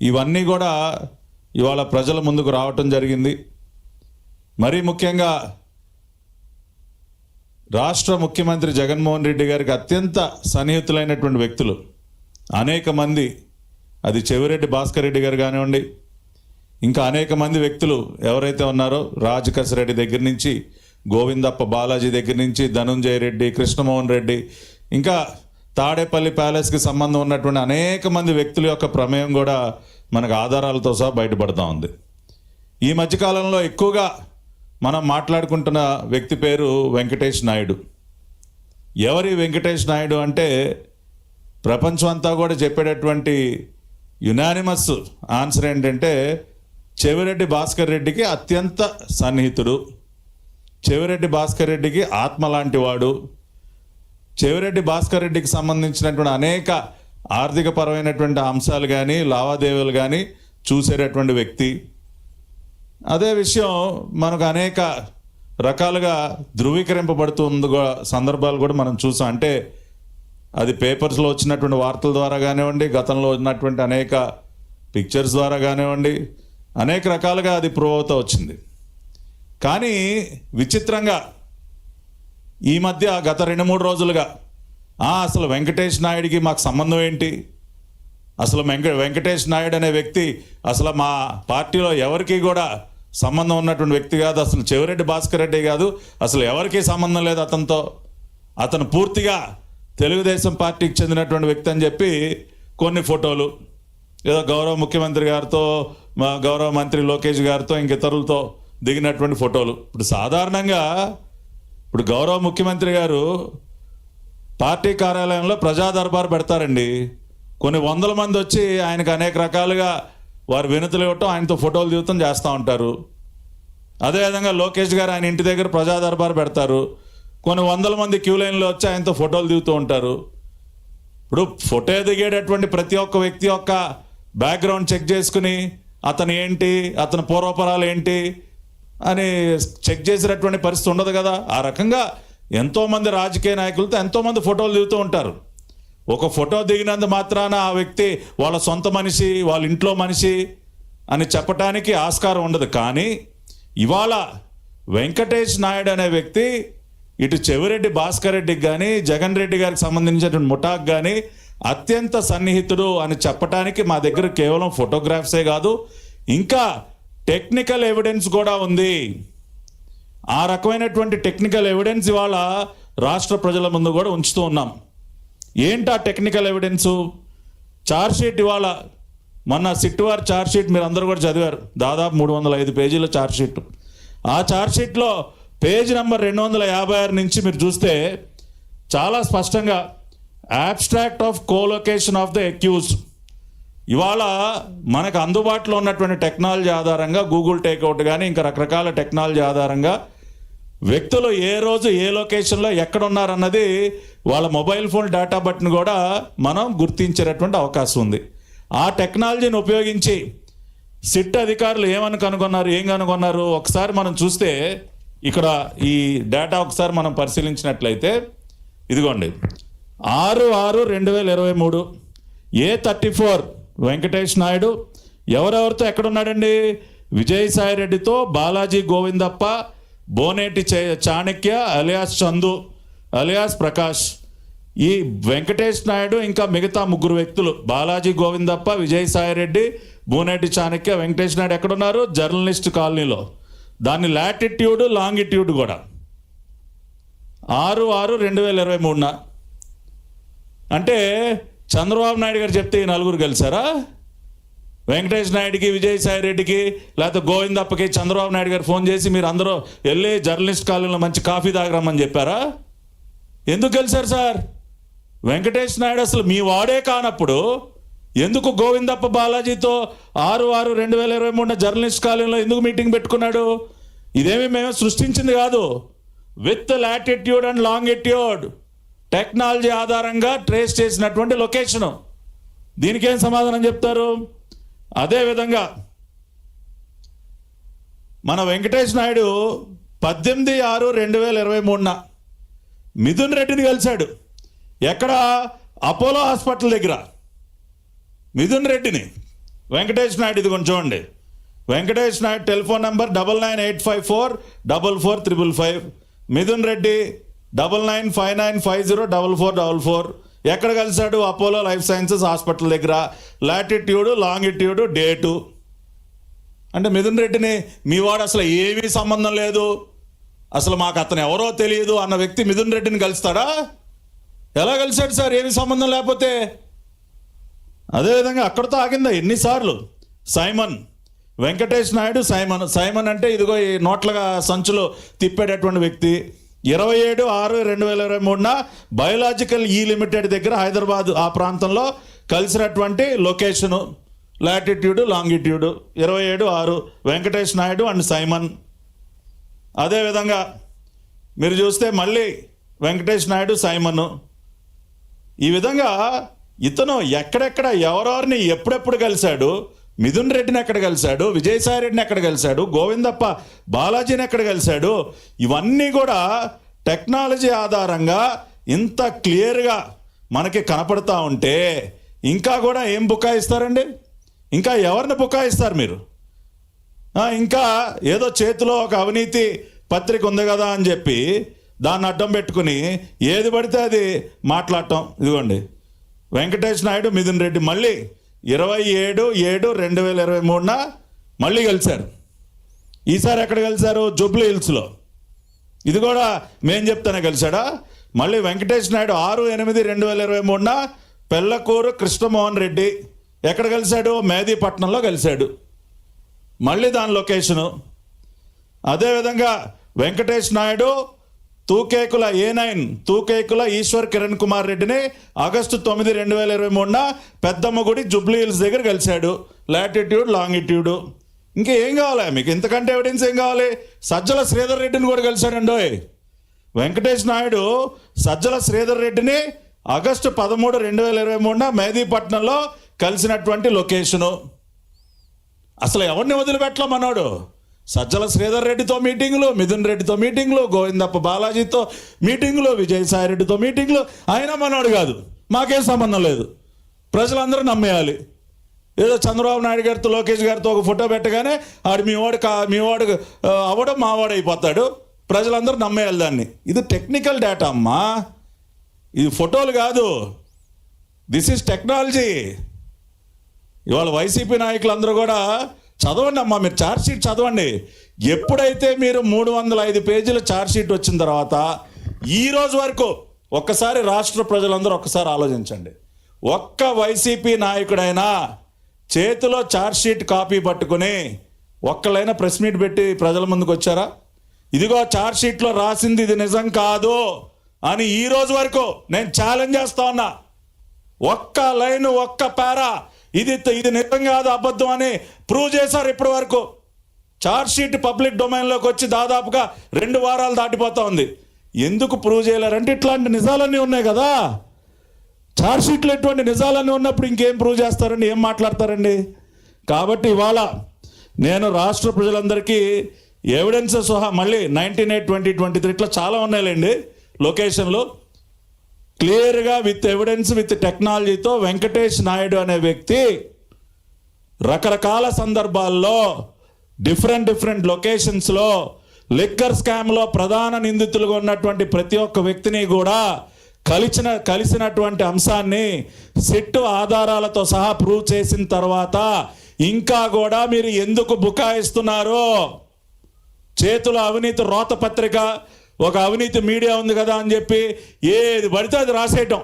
ఇవన్నీ కూడా ఇవాళ ప్రజల ముందుకు రావటం జరిగింది. మరీ ముఖ్యంగా రాష్ట్ర ముఖ్యమంత్రి జగన్మోహన్ రెడ్డి గారికి అత్యంత సన్నిహితులైనటువంటి వ్యక్తులు అనేక మంది, అది చెవిరెడ్డి భాస్కర్ రెడ్డి గారు కానివ్వండి, ఇంకా అనేక మంది వ్యక్తులు ఎవరైతే ఉన్నారో రాజకస్ రెడ్డి దగ్గర నుంచి, గోవిందప్ప బాలాజీ దగ్గర నుంచి, ధనుంజయ రెడ్డి, కృష్ణమోహన్ రెడ్డి, ఇంకా తాడేపల్లి ప్యాలెస్కి సంబంధం ఉన్నటువంటి అనేక మంది వ్యక్తుల యొక్క ప్రమేయం కూడా మనకు ఆధారాలతో సహా బయటపడుతూ ఉంది. ఈ మధ్యకాలంలో ఎక్కువగా మనం మాట్లాడుకుంటున్న వ్యక్తి పేరు వెంకటేష్ నాయుడు. ఎవరి వెంకటేష్ నాయుడు అంటే ప్రపంచం అంతా కూడా చెప్పేటటువంటి యునానిమస్ ఆన్సర్ ఏంటంటే చెవిరెడ్డి భాస్కర్ రెడ్డికి అత్యంత సన్నిహితుడు, చెవిరెడ్డి భాస్కర్ రెడ్డికి ఆత్మ లాంటి వాడు, చెవిరెడ్డి భాస్కర్ రెడ్డికి సంబంధించినటువంటి అనేక ఆర్థిక పరమైనటువంటి అంశాలు కానీ లావాదేవీలు కానీ చూసేటటువంటి వ్యక్తి. అదే విషయం మనకు అనేక రకాలుగా ధృవీకరింపబడుతుంది సందర్భాలు కూడా మనం చూసాం. అంటే అది పేపర్స్లో వచ్చినటువంటి వార్తల ద్వారా కానివ్వండి, గతంలో ఉన్నటువంటి అనేక పిక్చర్స్ ద్వారా కానివ్వండి, అనేక రకాలుగా అది ప్రూవ్ అవుతూ వచ్చింది. కానీ విచిత్రంగా ఈ మధ్య గత 2-3 రోజులుగా అసలు వెంకటేష్ నాయుడికి మాకు సంబంధం ఏంటి, అసలు వెంకటేష్ నాయుడు అనే వ్యక్తి అసలు మా పార్టీలో ఎవరికి కూడా సంబంధం ఉన్నటువంటి వ్యక్తి కాదు, అసలు చెవిరెడ్డి భాస్కర్ రెడ్డి కాదు, అసలు ఎవరికీ సంబంధం లేదు అతనితో, అతను పూర్తిగా తెలుగుదేశం పార్టీకి చెందినటువంటి వ్యక్తి అని చెప్పి కొన్ని ఫోటోలు ఏదో గౌరవ ముఖ్యమంత్రి గారితో, మా గౌరవ మంత్రి లోకేష్ గారితో, ఇంక ఇతరులతో దిగినటువంటి ఫోటోలు. ఇప్పుడు సాధారణంగా గౌరవ ముఖ్యమంత్రి గారు పార్టీ కార్యాలయంలో ప్రజా దర్బారు పెడతారండి. కొన్ని వందల మంది వచ్చి ఆయనకు అనేక రకాలుగా వారు వినతులు ఇవ్వటం, ఆయనతో ఫోటోలు దిగుతాం చేస్తూ ఉంటారు. అదేవిధంగా లోకేష్ గారు ఆయన ఇంటి దగ్గర ప్రజా దర్బారు పెడతారు, కొన్ని వందల మంది క్యూ లైన్లో వచ్చి ఆయనతో ఫోటోలు దిగుతూ ఉంటారు. ఇప్పుడు ఫోటో దిగేటటువంటి ప్రతి ఒక్క వ్యక్తి యొక్క బ్యాక్గ్రౌండ్ చెక్ చేసుకుని అతను ఏంటి, అతని పూర్వపరాలు ఏంటి అని చెక్ చేసేటటువంటి పరిస్థితి ఉండదు కదా. ఆ రకంగా ఎంతోమంది రాజకీయ నాయకులతో ఎంతోమంది ఫోటోలు దిగుతూ ఉంటారు. ఒక ఫోటో దిగినంత మాత్రాన ఆ వ్యక్తి వాళ్ళ సొంత మనిషి, వాళ్ళ ఇంట్లో మనిషి అని చెప్పటానికి ఆస్కారం ఉండదు. కానీ ఇవాళ వెంకటేష్ నాయుడు అనే వ్యక్తి ఇటు చెవిరెడ్డి భాస్కర్ రెడ్డికి కానీ, జగన్ రెడ్డి గారికి సంబంధించినటువంటి ముఠాకు కానీ అత్యంత సన్నిహితుడు అని చెప్పటానికి మా దగ్గర కేవలం ఫోటోగ్రాఫ్సే కాదు, ఇంకా టెక్నికల్ ఎవిడెన్స్ కూడా ఉంది. ఆ రకమైనటువంటి టెక్నికల్ ఎవిడెన్స్ ఇవాళ రాష్ట్ర ప్రజల ముందు కూడా ఉంచుతూ ఉన్నాం. ఏంటి ఆ టెక్నికల్ ఎవిడెన్సు? ఛార్జ్షీట్ ఇవాళ మొన్న సిట్ వారి ఛార్జ్షీట్ మీరు అందరూ కూడా చదివారు, దాదాపు 305 పేజీల ఛార్జ్షీట్. ఆ ఛార్జ్షీట్లో పేజ్ నెంబర్ 256 నుంచి మీరు చూస్తే చాలా స్పష్టంగా abstract of colocation of the accused, ఇవాళ మనకు అందుబాటులో ఉన్నటువంటి టెక్నాలజీ ఆధారంగా గూగుల్ టేక్అవుట్ కానీ ఇంకా రకరకాల టెక్నాలజీ ఆధారంగా వ్యక్తులు ఏ రోజు ఏ లొకేషన్లో ఎక్కడున్నారన్నది వాళ్ళ మొబైల్ ఫోన్ డేటా బట్టిని కూడా మనం గుర్తించేటటువంటి అవకాశం ఉంది. ఆ టెక్నాలజీని ఉపయోగించి సిట్ అధికారులు ఏమని కనుగొన్నారు, ఏం కనుగొన్నారు ఒకసారి మనం చూస్తే, ఇక్కడ ఈ డేటా ఒకసారి మనం పరిశీలించినట్లయితే ఇదిగోండి 6/6/2023 A34 వెంకటేష్ నాయుడు ఎవరెవరితో ఎక్కడున్నాడండి? విజయసాయి రెడ్డితో, బాలాజీ గోవిందప్ప, బోనేటి చాణక్య అలియాస్ చందు అలియాస్ ప్రకాష్. ఈ వెంకటేష్ నాయుడు ఇంకా మిగతా 3 వ్యక్తులు బాలాజీ గోవిందప్ప, విజయసాయి రెడ్డి, బోనేటి చాణక్య, వెంకటేష్ నాయుడు ఎక్కడున్నారు? జర్నలిస్ట్ కాలనీలో. దాని లాటిట్యూడ్ లాంగిట్యూడ్ కూడా 6/6/2023. అంటే చంద్రబాబు నాయుడు గారు చెప్తే ఈ 4 కలిసారా? వెంకటేష్ నాయుడికి, విజయసాయి రెడ్డికి, లేకపోతే గోవిందప్పకి చంద్రబాబు నాయుడు గారు ఫోన్ చేసి మీరు అందరూ వెళ్ళి జర్నలిస్ట్ కాలనీలో మంచి కాఫీ తాగరమ్మని చెప్పారా? ఎందుకు కలిసారు సార్? వెంకటేష్ నాయుడు అసలు మీ వాడే కానప్పుడు ఎందుకు గోవిందప్ప బాలాజీతో 6/6/2023 జర్నలిస్ట్ కాలనీలో ఎందుకు మీటింగ్ పెట్టుకున్నాడు? ఇదేమి మేము సృష్టించింది కాదు. With latitude and longitude technology ఆధారంగా ట్రేస్ చేసినటువంటి లొకేషను. దీనికేం సమాధానం చెప్తారు? అదేవిధంగా మన వెంకటేష్ నాయుడు 18/6/2023 మిథున్ రెడ్డిని కలిశాడు. ఎక్కడ? అపోలో హాస్పిటల్ దగ్గర మిథున్ రెడ్డిని. వెంకటేష్ నాయుడు ఇది కొంచెం చూడండి. Venkatesh Naidu telephone number 9985444555. మిథున్ రెడ్డి 9959504444. ఎక్కడ కలిశాడు? అపోలో లైఫ్ సైన్సెస్ హాస్పిటల్ దగ్గర. Latitude, longitude, date. అంటే మిథున్ రెడ్డిని మీ వాడు అసలు ఏమీ సంబంధం లేదు, అసలు మాకు అతను ఎవరో తెలియదు అన్న వ్యక్తి మిథున్ రెడ్డిని కలుస్తాడా? ఎలా కలిశాడు సార్ ఏమీ సంబంధం లేకపోతే? అదేవిధంగా అక్కడితో ఆగిందా ఎన్నిసార్లు? Simon, Venkatesh Naidu Simon. Simon అంటే ఇదిగో ఈ నోట్లుగా సంచులు తిప్పేటటువంటి వ్యక్తి. 27/6/2023 బయోలాజికల్ లిమిటెడ్ దగ్గర హైదరాబాద్ ఆ ప్రాంతంలో కలిసినటువంటి location, latitude, longitude. 27/6 Venkatesh Naidu and Simon. అదేవిధంగా మీరు చూస్తే మళ్ళీ వెంకటేష్ నాయుడు, సైమన్. ఈ విధంగా ఇతను ఎక్కడెక్కడ ఎవరెవరిని ఎప్పుడెప్పుడు కలిశాడు, మిథున్ రెడ్డిని ఎక్కడ కలిశాడు, విజయసాయి రెడ్డిని ఎక్కడ కలిశాడు, గోవిందప్ప బాలాజీని ఎక్కడ కలిశాడు, ఇవన్నీ కూడా టెక్నాలజీ ఆధారంగా ఇంత క్లియర్గా మనకి కనపడతా ఉంటే ఇంకా కూడా ఏం బుకాయిస్తారండి? ఇంకా ఎవరిని బుకాయిస్తారు మీరు? ఇంకా ఏదో చేతిలో ఒక అవినీతి పత్రిక ఉంది కదా అని చెప్పి దాన్ని అడ్డం పెట్టుకుని ఏది పడితే అది మాట్లాడటం. ఇదిగోండి వెంకటేష్ నాయుడు, మిథున్ రెడ్డి మళ్ళీ 27/7/2023 మళ్ళీ కలిశారు. ఈసారి ఎక్కడ కలిశారు? జూబ్లీ హిల్స్లో. ఇది కూడా మేం చెప్తానే కలిశాడా? మళ్ళీ వెంకటేష్ నాయుడు 6/8/2023 పెళ్ళకూరు కృష్ణమోహన్ రెడ్డి ఎక్కడ కలిశాడు? మేదీపట్నంలో కలిశాడు. మళ్ళీ దాని లొకేషను. అదేవిధంగా వెంకటేష్ నాయుడు తూకేకుల A9 తూకేకుల ఈశ్వర్ కిరణ్ కుమార్ రెడ్డిని ఆగస్టు 9, 2023 పెద్దమ్మగుడి జూబ్లీ హిల్స్ దగ్గర కలిశాడు. Latitude, longitude. ఇంకా ఏం కావాలి మీకు? ఇంతకంటే ఎవిడెన్స్ ఏం కావాలి? సజ్జల శ్రీధర్ రెడ్డిని కూడా కలిశాడండోయ్. వెంకటేష్ నాయుడు సజ్జల శ్రీధర్ రెడ్డిని ఆగస్టు 13, 2023 మేదీపట్నంలో కలిసినటువంటి లొకేషను. అసలు ఎవరిని వదిలిపెట్టలా మనోడు? సజ్జల శ్రీధర్ రెడ్డితో మీటింగులు, మిథున్ రెడ్డితో మీటింగులు, గోవిందప్ప బాలాజీతో మీటింగులు, విజయసాయి రెడ్డితో మీటింగులు. అయినా మనోడు కాదు, మాకేం సంబంధం లేదు, ప్రజలందరూ నమ్మేయాలి. ఏదో చంద్రబాబు నాయుడు గారితో, లోకేష్ గారితో ఒక ఫోటో పెట్టగానే ఆడు మీ వాడు అవ్వడం మావాడు అయిపోతాడు, ప్రజలందరూ నమ్మేయాలి దాన్ని. ఇది టెక్నికల్ డేటా అమ్మా, ఇది ఫోటోలు కాదు. This is technology. ఇవాళ వైసీపీ నాయకులందరూ కూడా చదవండి అమ్మా, మీరు ఛార్జ్షీట్ చదవండి. ఎప్పుడైతే మీరు 305 పేజీల ఛార్జ్షీట్ వచ్చిన తర్వాత ఈ రోజు వరకు ఒక్కసారి రాష్ట్ర ప్రజలందరూ ఒక్కసారి ఆలోచించండి. ఒక్క వైసీపీ నాయకుడైనా చేతిలో ఛార్జ్షీట్ కాపీ పట్టుకుని ఒక్కళ్ళైనా ప్రెస్ మీట్ పెట్టి ప్రజల ముందుకు వచ్చారా? ఇదిగో ఛార్జ్షీట్లో రాసింది ఇది నిజం కాదు అని ఈ రోజు వరకు నేను ఛాలెంజ్ చేస్తా ఉన్నా. ఒక్క లైన్, ఒక్క పారా ఇది నిజం కాదు, అబద్ధం అని ప్రూవ్ చేశారు ఇప్పటి వరకు. ఛార్జ్షీట్ పబ్లిక్ డొమైన్లోకి వచ్చి దాదాపుగా 2 వారాలు దాటిపోతా ఉంది. ఎందుకు ప్రూవ్ చేయలేరంటే ఇట్లాంటి నిజాలన్నీ ఉన్నాయి కదా. ఛార్జ్షీట్లో ఎటువంటి నిజాలన్నీ ఉన్నప్పుడు ఇంకేం ప్రూవ్ చేస్తారండి, ఏం మాట్లాడతారండి? కాబట్టి ఇవాళ నేను రాష్ట్ర ప్రజలందరికీ ఎవిడెన్స్ సహా మళ్ళీ 19/8/2023 ఇట్లా చాలా ఉన్నాయిలేండి లొకేషన్లు. క్లియర్గా విత్ ఎవిడెన్స్, విత్ టెక్నాలజీతో వెంకటేష్ నాయుడు అనే వ్యక్తి రకరకాల సందర్భాల్లో డిఫరెంట్ లొకేషన్స్లో లిక్కర్ స్కామ్లో ప్రధాన నిందితులుగా ఉన్నటువంటి ప్రతి ఒక్క వ్యక్తిని కూడా కలిసినటువంటి అంశాన్ని సిట్టు ఆధారాలతో సహా ప్రూవ్ చేసిన తర్వాత ఇంకా కూడా మీరు ఎందుకు బుకాయిస్తున్నారు? చేతుల అవినీతి రోత పత్రిక, ఒక అవినీతి మీడియా ఉంది కదా అని చెప్పి ఏది పడితే అది రాసేయటం.